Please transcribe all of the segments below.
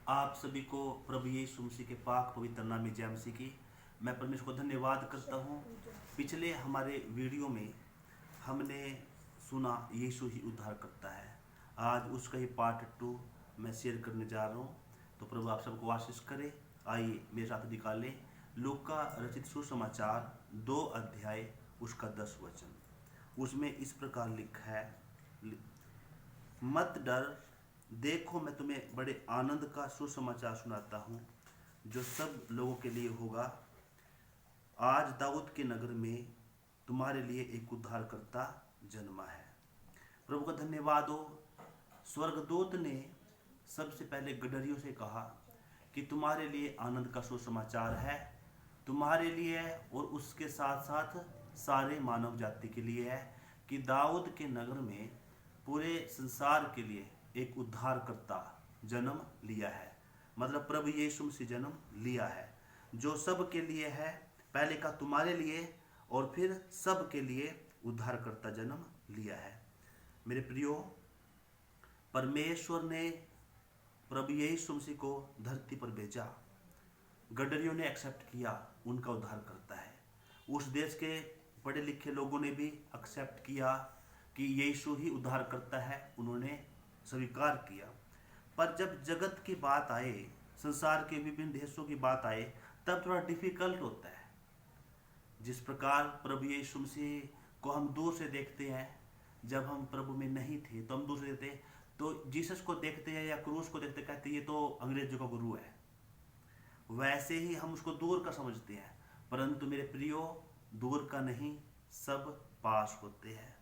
आप सभी को प्रभु यीशु मसीह के पाक पवित्र नाम में जय मसीह की। मैं परमेश्वर को धन्यवाद करता हूँ। पिछले हमारे वीडियो में हमने सुना यीशु ही उद्धार करता है। आज उसका ही पार्ट 2 मैं शेयर करने जा रहा हूँ। तो प्रभु आप सबको आशीष करे। आइए मेरे साथ निकालें लूका रचित सुसमाचार 2 अध्याय उसका 10 वचन। उसमें इस प्रकार लिखा है, मत डर, देखो मैं तुम्हें बड़े आनंद का सुसमाचार सुनाता हूँ जो सब लोगों के लिए होगा। आज दाऊद के नगर में तुम्हारे लिए एक उद्धारकर्ता जन्मा है। प्रभु का धन्यवाद हो। स्वर्गदूत ने सबसे पहले गडरियों से कहा कि तुम्हारे लिए आनंद का सुसमाचार है, तुम्हारे लिए है और उसके साथ साथ सारे मानव जाति के लिए है कि दाऊद के नगर में पूरे संसार के लिए एक उद्धारकर्ता जन्म लिया है। मतलब प्रभु यीशु मसीह जन्म लिया है जो सब के लिए है। पहले का तुम्हारे लिए और फिर सब के लिए उद्धारकर्ता जन्म लिया है। मेरे प्रियो, परमेश्वर ने प्रभु यीशु मसीह को धरती पर भेजा। गडरियों ने एक्सेप्ट किया, उनका उद्धार करता है। उस देश के पढ़े लिखे लोगों ने भी एक्सेप्ट किया कि यीशु ही उद्धार करता है, उन्होंने स्वीकार किया। पर जब जगत की बात आए, संसार के विभिन्न देशों की बात आए, तब थोड़ा डिफिकल्ट होता है। जिस प्रकार प्रभु यीशु मसीह को हम दूर से देखते हैं, जब हम प्रभु में नहीं थे तो हम दूर से देखते हैं, तो जीसस को देखते हैं या क्रूस को देखते कहते ये तो अंग्रेजों का गुरु है, वैसे ही हम उसको दूर का समझते हैं। परंतु मेरे प्रियो, दूर का नहीं, सब पास होते हैं।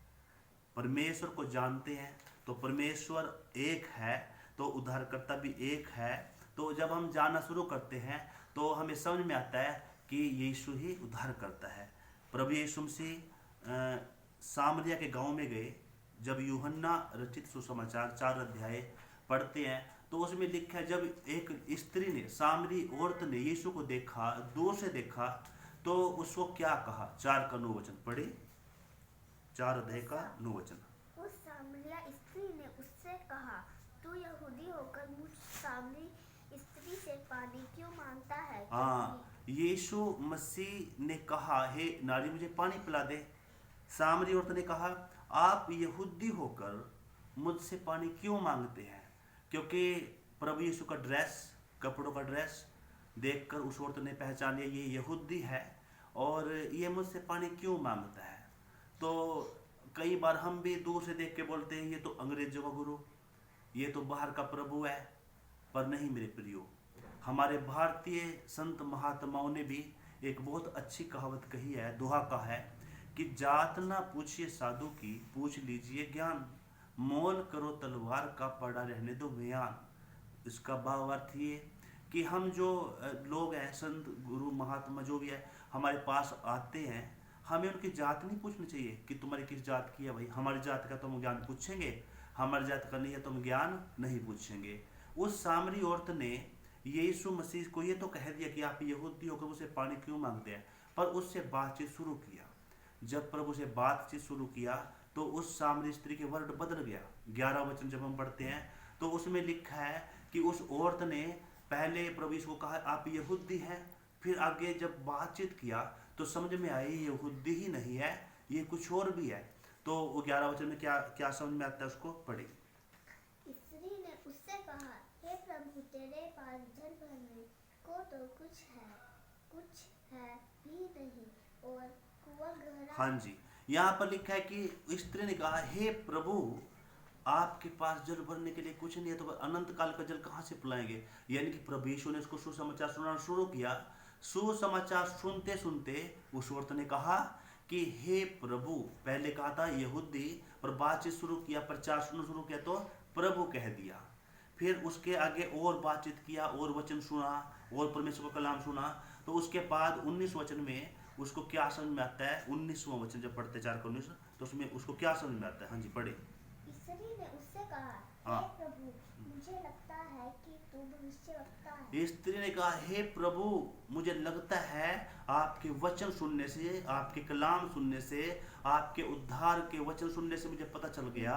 परमेश्वर को जानते हैं तो परमेश्वर एक है, तो उद्धारकर्ता भी एक है। तो जब हम जानना शुरू करते हैं तो हमें समझ में आता है कि यीशु ही उद्धार करता है। प्रभु यीशु मसीह सामरिया के गांव में गए। जब यूहन्ना रचित सुसमाचार 4 अध्याय पढ़ते हैं तो उसमें लिखा है, जब एक स्त्री ने, सामरी औरत ने यीशु को देखा, दूर से देखा, तो उसको क्या कहा। 4 का 9 वचन पढ़े। 4 अध्याय का 9 वचन। उस सामरिया स्त्री ने उससे कहा, तू यहूदी होकर मुझ सामरी स्त्री से पानी क्यों मांगता है? यीशु मसीह ने कहा, हे नारी मुझे पानी पिला दे। सामरी औरत ने कहा, आप यहूदी होकर मुझसे पानी क्यों मांगते हैं? क्योंकि प्रभु यीशु का ड्रेस, कपड़ों का ड्रेस देखकर उस औरत ने पहचान लिया ये यहूदी है और ये मुझसे पानी क्यों मांगता है। तो कई बार हम भी दूर से देख के बोलते हैं ये तो अंग्रेजों का गुरु, ये तो बाहर का प्रभु है। पर नहीं मेरे प्रियो, हमारे भारतीय संत महात्माओं ने भी एक बहुत अच्छी कहावत कही है, दोहा का है कि जात ना पूछिए साधु की, पूछ लीजिए ज्ञान, मोल करो तलवार का, पड़ा रहने दो बयान। इसका भावार्थ ये कि हम जो लोग हैं, संत गुरु महात्मा जो भी है, हमारे पास आते हैं, हमें उनकी जात नहीं पूछनी चाहिए कि तुम्हारी किस जात की है। भाई हमारी जात का तो हम ज्ञान पूछेंगे, हमारी जात का नहीं है तो हम ज्ञान नहीं पूछेंगे। उस सामरी औरत ने यीशु मसीह को ये तो कह दिया कि आप यहूदी होकर मुझसे पानी क्यों मांगते हैं, पर उससे बातचीत शुरू किया। जब प्रभु से बातचीत शुरू किया तो उस सामरी स्त्री के वर्ड बदल गया। 11 वचन जब हम पढ़ते हैं तो उसमें लिखा है कि उस औरत ने पहले प्रभु यीशु को कहा आप यहूदी हैं, फिर आगे जब बातचीत किया तो समझ में आई यहूदी ही नहीं है, ये कुछ और भी है। तो वो 11 वचन में क्या क्या समझ में आता है, उसको पढ़े। स्त्री ने उससे कहा, हे प्रभु, तेरे पास जल भरने को तो कुछ है भी नहीं और कुआं गहरा। हाँ जी, यहाँ पर लिखा है कि स्त्री ने कहा, हे प्रभु, आपके पास जल भरने के लिए कुछ नहीं है तो अनंत काल का जल कहाँ से पिलाएंगे। यानी कि प्रभु यीशु ने उसको सुसमाचार सुनाना शुरू किया। सुसमाचार सुनते सुनते उस औरत ने कहा कि हे प्रभु, पहले कहा था यहूदी, पर बातचीत शुरू किया, प्रचार सुनना शुरू किया तो प्रभु कह दिया। फिर उसके आगे और बातचीत किया और वचन सुना और परमेश्वर का कलाम सुना। तो उसके बाद 19 वचन में उसको क्या समझ में आता है। 19वां वचन जब पढ़ते 4 का 19 तो उसमें उसको क्या समझ में आता है। हाँ जी पढ़े। स्त्री ने उससे कहा, हाँ। हे प्रभु, मुझे लगता है कि तू भविष्यवक्ता है। स्त्री ने कहा, हे प्रभु, मुझे लगता है आपके वचन सुनने से, आपके कलाम सुनने से, आपके उद्धार के वचन सुनने से मुझे पता चल गया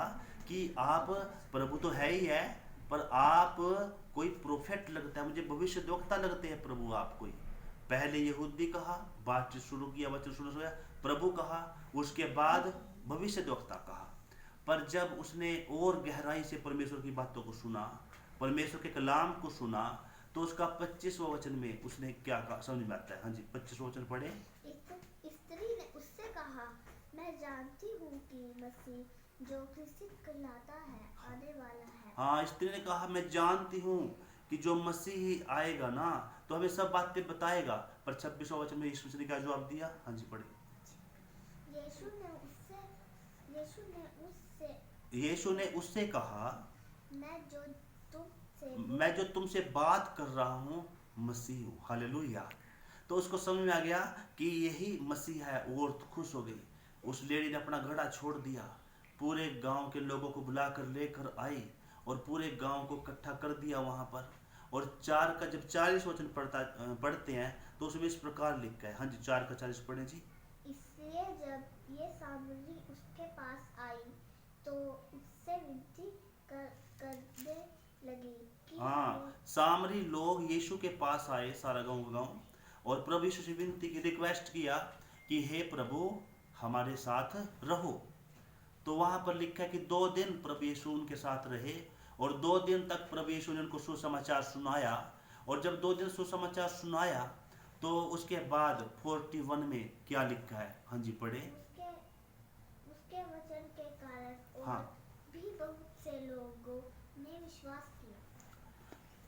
कि आप प्रभु तो है ही है, पर आप कोई प्रोफेट लगता है, मुझे भविष्यद्वक्ता लगते हैं प्रभु आप कोई। पहले यहूदी कहा, बातचीत शुरू किया, वचन शुरू हुआ, प्रभु कहा, उसके बाद भविष्यद्वक्ता कहा। पर जब उसने और गहराई से परमेश्वर की बातों को सुना, परमेश्वर के कलाम को सुना, तो उसका 25वां वचन में उसने क्या कहा समझ में आता है। हाँ जी, 25वां वचन पढ़े। स्त्री ने उससे कहा, मैं जानती हूँ कि मसीह जो क्रूसित कहलाता है आने वाला है। हाँ, स्त्री ने कहा मैं जानती हूँ कि जो मसीह आएगा ना तो हमें सब बातें बताएगा। पर 26वां वचन में यीशु ने क्या जवाब दिया। हाँ जी पढ़े। यीशु ने उससे कहा, मैं जो तुमसे बात कर रहा हूँ मसीह हूँ। हालेलुया। तो उसको समझ में आ गया कि यही मसीह है। वो खुश हो गई। उस लेडी ने अपना घड़ा छोड़ दिया, पूरे गांव के लोगों को बुलाकर लेकर आई और पूरे गांव को इकट्ठा कर दिया वहां पर। और 4 का जब 40 वचन पढ़ते हैं तो उसमें इस प्रकार लिखा है। हाँ जी, 4 का 40 पढ़े जी। इसलिए जब ये सामरी उसके पास आई तो उससे विनती करने लगी कि हाँ, सामरी लोग यीशु के पास आए, सारा गांव का गांव, और प्रभु यीशु से विनती की, रिक्वेस्ट किया कि हे प्रभु हमारे साथ रहो। तो वहां पर लिखा है कि 2 दिन प्रभु यीशु उनके साथ रहे और 2 दिन तक प्रभु यीशु ने उनको सुसमाचार सुनाया। और जब 2 दिन सुसमाचार सुनाया तो उसके बाद 41 में क्या लिखा है। हाँ जी पढ़े। उसके वचन के कारण हाँ, भी बहुत से लोगों ने विश्वास किया।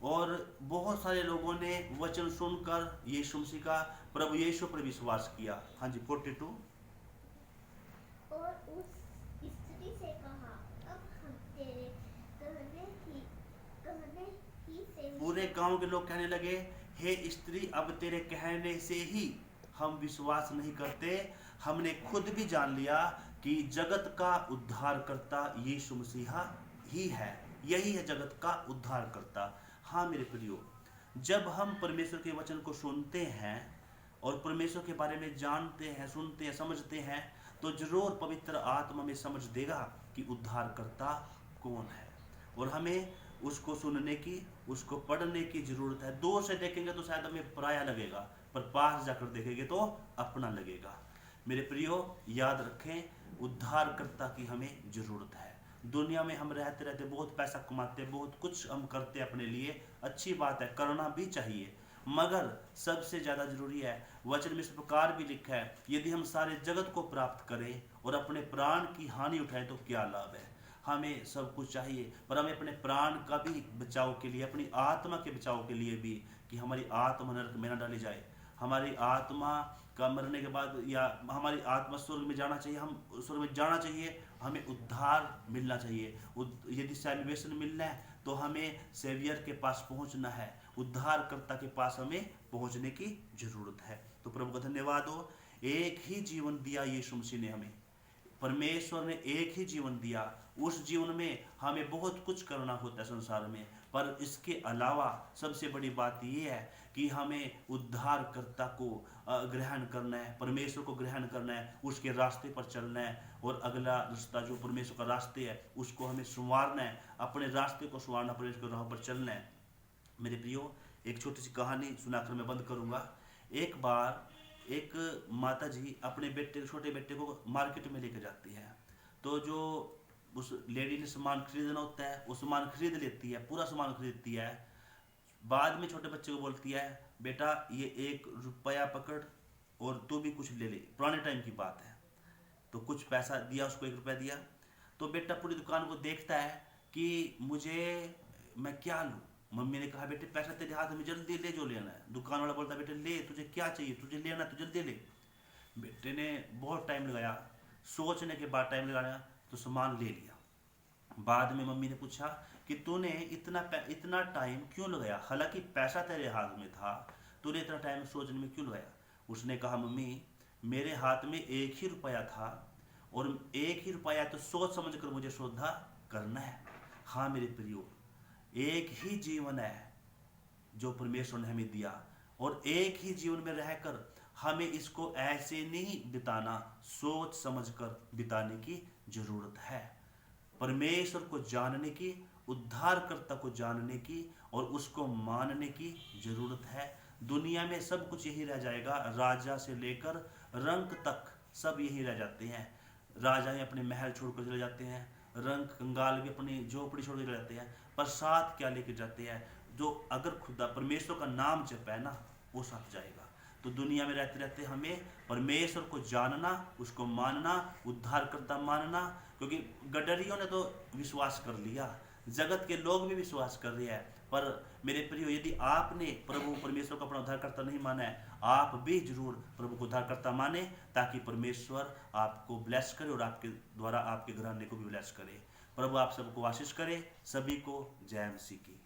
और बहुत सारे लोगों ने वचन सुनकर यीशु मसीह का, प्रभु यीशु पर विश्वास किया। हाँ जी 42। और उस स्त्री से कहा, अब हम तेरे कहने ही से पूरे गांव के लोग कहने लगे, हे स्त्री अब तेरे कहने से ही हम विश्वास नहीं करते, हमने खुद भी जान लिया कि जगत का उद्धारकर्ता यीशु मसीहा ही है, यही है जगत का उद्धारकर्ता। हाँ मेरे प्रियो, जब हम परमेश्वर के वचन को सुनते हैं और परमेश्वर के बारे में जानते हैं, सुनते हैं, समझते हैं, तो जरूर पवित्र आत्मा में समझ देगा कि उद्धारकर्ता कौन है। और हमें उसको सुनने की, उसको पढ़ने की जरूरत है। दूर से देखेंगे तो शायद हमें पराया लगेगा, पर पास जाकर देखेंगे तो अपना लगेगा। मेरे प्रियो याद रखें, उद्धारकर्ता की हमें जरूरत है। दुनिया में हम रहते रहते बहुत पैसा कमाते, बहुत कुछ हम करते अपने लिए, अच्छी बात है, करना भी चाहिए, मगर सबसे ज्यादा जरूरी है, वचन में इस प्रकार भी लिखा है, यदि हम सारे जगत को प्राप्त करें और अपने प्राण की हानि उठाएं तो क्या लाभ है। हमें सब कुछ चाहिए, पर हमें अपने प्राण का भी बचाव के लिए, अपनी आत्मा के बचाव के लिए भी, कि हमारी आत्मा नरक में न डाली जाए। हमारी आत्मा का मरने के बाद या हमारी आत्मा स्वर्ग में जाना चाहिए, हम स्वर्ग में जाना चाहिए, हमें उद्धार मिलना चाहिए। यदि सैल्वेशन मिलना है तो हमें सेवियर के पास पहुंचना है, उद्धारकर्ता के पास हमें पहुंचने की जरूरत है। तो प्रभु का धन्यवाद हो, एक ही जीवन दिया यीशु मसीह ने हमें, परमेश्वर ने एक ही जीवन दिया। उस जीवन में हमें बहुत कुछ करना होता है संसार में, पर इसके अलावा सबसे बड़ी बात यह है कि हमें उद्धारकर्ता को ग्रहण करना है, परमेश्वर को ग्रहण करना है, उसके रास्ते पर चलना है, और अगला रास्ता जो परमेश्वर का रास्ते है उसको हमें संवारना है, अपने रास्ते को संवारना, परमेश्वर के राह पर चलना है। मेरे प्रियो, एक छोटी सी कहानी सुनाकर मैं बंद करूंगा। एक बार एक माता जी अपने बेटे, छोटे बेटे को मार्केट में लेकर जाती है। तो जो उस लेडी ने सामान खरीदना होता है वो सामान खरीद लेती है, पूरा सामान खरीदती है। बाद में छोटे बच्चे को बोलती है, बेटा ये 1 रुपया पकड़ और तू भी कुछ ले ले। पुराने टाइम की बात है। तो कुछ पैसा दिया उसको, 1 रुपया दिया। तो बेटा पूरी दुकान को देखता है कि मैं क्या लूँ। मम्मी ने कहा, बेटे पैसा तेरे हाथ में, जल्दी ले जो लेना है। दुकान वाला बोलता है, बेटे ले, तुझे क्या चाहिए, तुझे लेना तो जल्दी ले। बेटे ने बहुत टाइम लगाया, सोचने के बाद टाइम लगाया तो सामान ले लिया। बाद में मम्मी ने पूछा कि तूने इतना टाइम क्यों लगाया, हालांकि पैसा तेरे हाथ में था, तूने इतना टाइम सोचने में क्यों लगाया। उसने कहा, मम्मी मेरे हाथ में 1 ही रुपया था और 1 ही रुपया तो सोच समझ कर मुझे सौदा करना है। हाँ मेरे प्रियो, एक ही जीवन है जो परमेश्वर ने हमें दिया, और एक ही जीवन में रहकर हमें इसको ऐसे नहीं बिताना, सोच समझकर बिताने की जरूरत है, परमेश्वर को जानने की उद्धारकर्ता को जानने की और उसको मानने की जरूरत है। दुनिया में सब कुछ यही रह जाएगा, राजा से लेकर रंक तक सब यही रह जाते हैं। राजा अपने महल छोड़कर चले जाते हैं, रंक कंगाल भी अपनी झोपड़ी छोड़कर चले जाते हैं, पर साथ क्या लेकर जाते हैं? जो अगर खुदा परमेश्वर का नाम जपे ना, वो साथ जाएगा। तो दुनिया में रहते रहते हमें परमेश्वर को जानना, उसको मानना, उद्धारकर्ता मानना, क्योंकि गडरियों ने तो विश्वास कर लिया, जगत के लोग भी विश्वास कर रहे हैं। पर मेरे प्रियो, यदि आपने प्रभु परमेश्वर को अपना उद्धारकर्ता नहीं माना है, आप भी जरूर प्रभु को उद्धारकर्ता माने, ताकि परमेश्वर आपको ब्लेस करे और आपके द्वारा आपके घराने को भी ब्लेस करे। प्रभु आप सबको आशीष करे। सभी को जय मसीह की।